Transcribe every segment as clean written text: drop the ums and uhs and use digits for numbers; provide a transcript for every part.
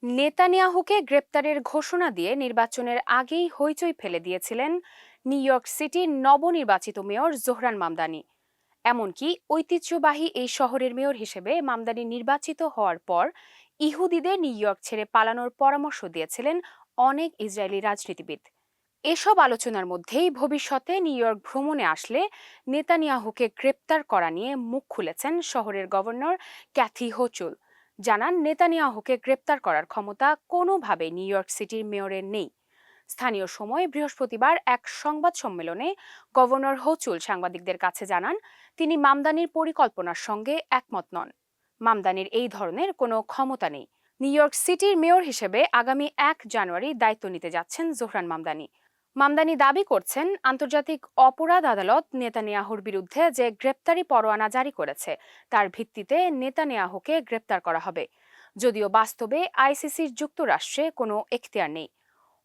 নেতানিয়াহুকে গ্রেপ্তারের ঘোষণা দিয়ে নির্বাচনের আগেই হইচই ফেলে দিয়েছিলেন নিউ ইয়র্ক সিটির নবনির্বাচিত মেয়র জোহরান মামদানি। এমনকি ঐতিহ্যবাহী এই শহরের মেয়র হিসেবে মামদানি নির্বাচিত হওয়ার পর ইহুদিদের নিউ ইয়র্ক ছেড়ে পালানোর পরামর্শ দিয়েছিলেন অনেক ইসরায়েলি রাজনীতিবিদ। এসব আলোচনার মধ্যেই ভবিষ্যতে নিউ ইয়র্ক ভ্রমণে আসলে নেতানিয়াহুকে গ্রেপ্তার করা নিয়ে মুখ খুলেছেন শহরের গভর্নর ক্যাথি হোচুল। জানান, নেতানিয়াহুকে গ্রেপ্তার করার ক্ষমতা কোনোভাবে নিউ ইয়র্ক সিটির মেয়রের নেই। স্থানীয় সময় বৃহস্পতিবার এক সংবাদ সম্মেলনে গভর্নর হোচুল সাংবাদিকদের কাছে জানান, তিনি মামদানির পরিকল্পনার সঙ্গে একমত নন। মামদানির এই ধরনের কোনো ক্ষমতা নেই। নিউ ইয়র্ক সিটির মেয়র হিসেবে আগামী 1 জানুয়ারি দায়িত্ব নিতে যাচ্ছেন জোহরান মামদানি। মামদানি দাবি করছেন, আন্তর্জাতিক অপরাধ আদালত নেতানিয়াহুর বিরুদ্ধে যে গ্রেপ্তারি পরোয়ানা জারি করেছে তার ভিত্তিতে নেতানিয়াহুকে গ্রেপ্তার করা হবে, যদিও বাস্তবে আইসিসির যুক্তরাষ্ট্রে কোনো এখতিয়ার নেই।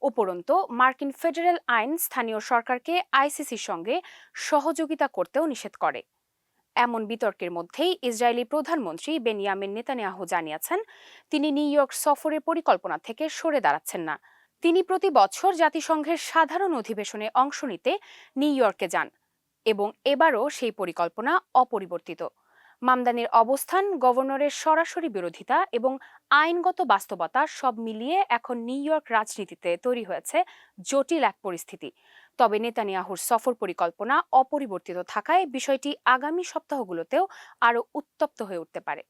উপরন্তু মার্কিন ফেডারেল আইন স্থানীয় সরকারকে আইসিসির সঙ্গে সহযোগিতা করতেও নিষেধ করে। এমন বিতর্কের মধ্যেই ইসরায়েলি প্রধানমন্ত্রী বেনিয়ামিন নেতানিয়াহু জানিয়েছেন, তিনি নিউ ইয়র্ক সফরের পরিকল্পনা থেকে সরে দাঁড়াচ্ছেন না। তিনি প্রতি বছর জাতিসংঘের সাধারণ অধিবেশনে অংশ নিতে নিউ ইয়র্কে যান এবং এবারও সেই পরিকল্পনা অপরিবর্তিত। মামদানির অবস্থান, গভর্নরের সরাসরি বিরোধিতা এবং আইনগত বাস্তবতা সব মিলিয়ে এখন নিউ ইয়র্ক রাজনীতিতে তৈরি হয়েছে জটিল এক পরিস্থিতি। তবে নেতানিয়াহুর সফর পরিকল্পনা অপরিবর্তিত থাকায় বিষয়টি আগামী সপ্তাহগুলোতেও আরও উত্তপ্ত হয়ে উঠতে পারে।